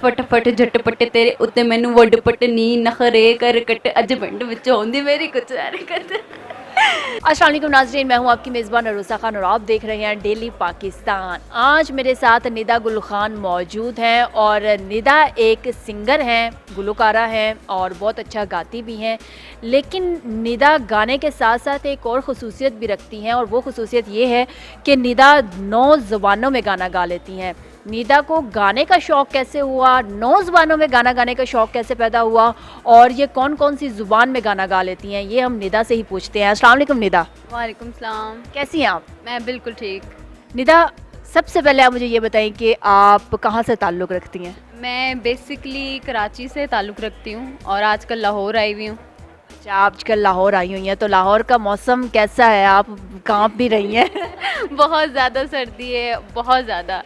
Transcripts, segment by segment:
फटाफट झटपट तेरे उत्ते मैनू वड पट नी नखरे कर कट अज पिंड विच आउंदी मेरी कुछ हरकत। अस्सलाम वालेकुम नाज़रीन, मैं हूं आपकी मेज़बान अरूसा खान और आप देख रहे हैं डेली पाकिस्तान। आज मेरे साथ निदा गुल खान मौजूद हैं और निदा एक सिंगर हैं, गुलकारा हैं और बहुत अच्छा गाती भी हैं। लेकिन निदा गाने के साथ साथ एक और ख़ुसूसियत भी रखती हैं और वो ख़ुसूसियत ये है कि निदा 9 ज़ुबानों में गाना गा लेती हैं। निदा को गाने का शौक़ कैसे हुआ, 9 ज़ुबानों में गाना गाने का शौक़ कैसे पैदा हुआ और ये कौन कौन सी ज़ुबान में गाना गा लेती हैं, ये हम निदा से ही पूछते हैं। अस्सलाम वालेकुम निदा। वालेकुम सलाम। कैसी हैं आप? मैं बिल्कुल ठीक। निदा, सबसे पहले आप मुझे ये बताएं कि आप कहाँ से ताल्लुक़ रखती हैं? मैं बेसिकली कराची से ताल्लुक़ रखती हूँ और आजकल लाहौर आई हुई हूँ। अच्छा, आप आजकल लाहौर आई हुई हैं, तो लाहौर का मौसम कैसा है? आप काँप भी रही हैं। बहुत ज़्यादा सर्दी है, बहुत ज़्यादा।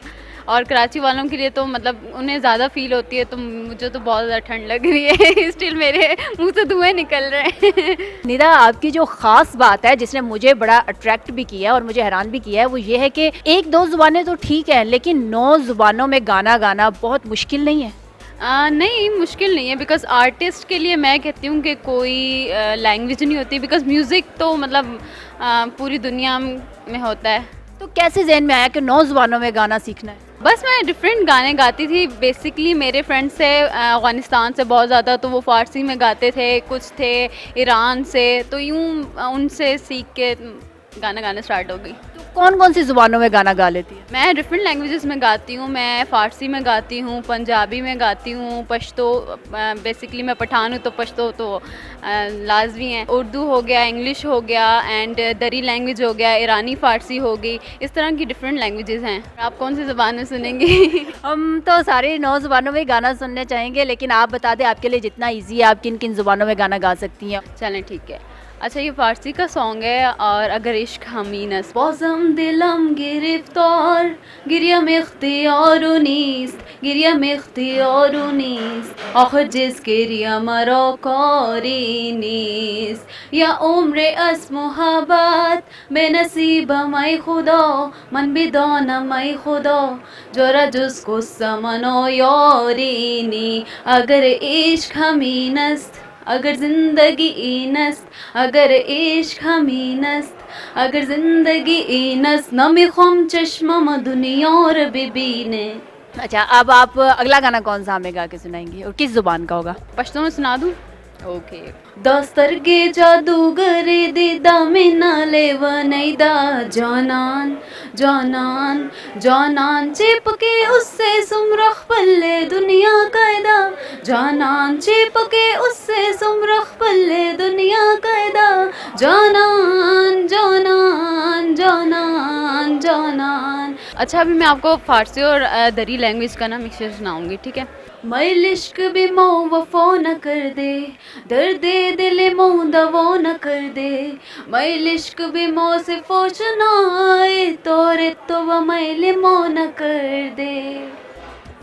और कराची वालों के लिए तो मतलब उन्हें ज़्यादा फील होती है, तो मुझे तो बहुत ज़्यादा ठंड लग रही है। स्टिल मेरे मुंह से धुएं निकल रहे हैं। निदा, आपकी जो ख़ास बात है जिसने मुझे बड़ा अट्रैक्ट भी किया और मुझे हैरान भी किया है, वो ये है कि 1-2 ज़ुबानें तो ठीक है, लेकिन 9 ज़ुबानों में गाना गाना बहुत मुश्किल नहीं है? नहीं, मुश्किल नहीं है। बिकॉज़ आर्टिस्ट के लिए मैं कहती हूँ कि कोई लैंग्वेज नहीं होती। बिकॉज़ म्यूज़िक तो मतलब पूरी दुनिया में होता है। तो कैसे ज़हन में आया कि 9 ज़ुबानों में गाना सीखना है? बस मैं डिफरेंट गाने गाती थी। बेसिकली मेरे फ्रेंड्स थे अफ़गानिस्तान से बहुत ज़्यादा, तो वो फ़ारसी में गाते थे, कुछ थे ईरान से, तो यूँ उनसे सीख के गाना गाना स्टार्ट हो गई। तो कौन कौन सी ज़ुबानों में गाना गा लेती है? मैं डिफरेंट लैंग्वेजेस में गाती हूँ। मैं फ़ारसी में गाती हूँ, पंजाबी में गाती हूँ, पश्तो, बेसिकली मैं पठान हूँ तो पश्तो तो लाजमी है। उर्दू हो गया, इंग्लिश हो गया एंड दरी लैंग्वेज हो गया, ईरानी फ़ारसी हो गई। इस तरह की डिफरेंट लैंग्वेजेस हैं। आप कौन सी ज़ुबान में सुनेंगी? हम तो सारी 9 ज़ुबानों में गाना सुनने चाहेंगे, लेकिन आप बता दें आपके लिए जितना ईज़ी है, आप किन किन ज़ुबानों में गाना गा सकती हैं? चलें ठीक है। अच्छा, ये फ़ारसी का सॉन्ग है और अगर इश्क हमीनस बॉज़म दिलम गिरफ्तार गिरियम इख्तियारो नीस्त गिरियम इख्तियारो नीस्त आखिर जिस गिरिया मरा कारी नीस्त या उम्र अस मुहब्बत बेनसीब मई खुदा मन बिदाना मई खुदा जोरा जुस्को समनो यारीनी अगर इश्क हमीनस्त अगर ज़िंदगी इनस्त अगर इश्क हमीनस्त अगर ज़िंदगी इनस्त नमी खम चश्मा दुनिया और बिबीने। अच्छा, अब आप अगला गाना कौन सा हमें गा के सुनाएंगी और किस ज़ुबान का होगा? पश्तो में सुना दूँ? ओके। दस्तर के जादूगर दीदा में नाले वनैदा जानान जानान जानान चिपके उससे सुमरख पल्ले दुनिया कायदा जानान चिपके उससे सुमरख पल्ले दुनिया कायदा जानान जानान जानान जानान। अच्छा, अभी मैं आपको फ़ारसी और दरी लैंग्वेज का ना मिक्सचर सुनाऊंगी, ठीक है? मैं इश्क भी मऊ वफो न कर दे दर्द दिल मऊ दवो न कर दे मैं इश्क भी मौ से फोचनाए तोरे तो व मैले मो न कर दे।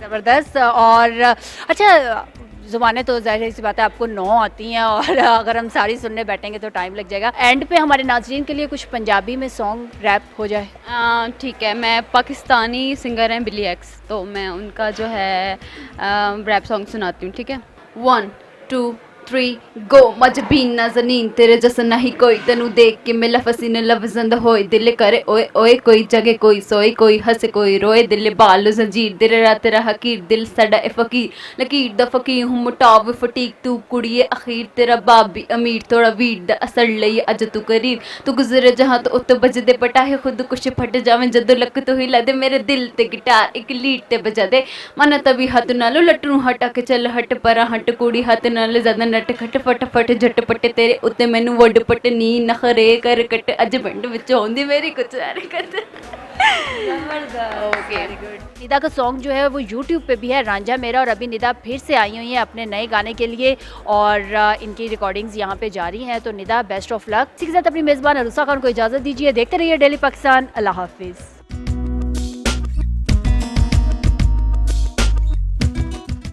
ज़बरदस्त। और अच्छा, ज़ुबानें तो ज़ाहिर सी बात है आपको 9 आती हैं और अगर हम सारी सुनने बैठेंगे तो टाइम लग जाएगा। एंड पे हमारे नाज़रीन के लिए कुछ पंजाबी में सॉन्ग रैप हो जाए? ठीक है। मैं पाकिस्तानी सिंगर हैं बिली एक्स, तो मैं उनका जो है रैप सॉन्ग सुनाती हूँ, ठीक है? 1 2 3 गो। मजबीन नाज़नीन तेरे जैसा नहीं कोई, तेनू देख के मिला फसीने लफजंद होए दिल करे ओए ओए कोई जगे कोई सोए कोई हंसे कोई रोए दिल बाल जंजीर दिल रात तेरा हकीर दिल सड़ा ए फकीर लकीर द फकीर हूँ मुटाव फटीक तू कुड़िए अखीर तेरा बाप भी अमीर थोड़ा वीर द असर लई अज तू करीब तू गुजरे जहाँ तो उत्त बजदे पटाहे खुद कुछ फट जावे जदों लक तो हिला दे मेरे दिल ते गिटार एक लीड ते बजा दे मन तभी हथ नालो लटरू हटा के चल हट परा हट कुड़ी हथ नाल ज्यादा नट खट फटाफट झटपट तेरे उत्ते मैनू वड पट नी नखरे कर कट अज पिंड विच आउंदी मेरी कुछ हरकत। Okay, very good. निदा का सॉन्ग जो है वो यूट्यूब पे भी है, रांझा मेरा, और अभी निदा फिर से आई हुई हैं अपने नए गाने के लिए और इनकी रिकॉर्डिंग्स यहाँ पे जारी हैं। तो निदा, बेस्ट ऑफ लक। इसी के साथ अपनी मेज़बान अरूसा खान को इजाज़त दीजिए। देखते रहिए डेली पाकिस्तान। अल्लाह हाफिज़।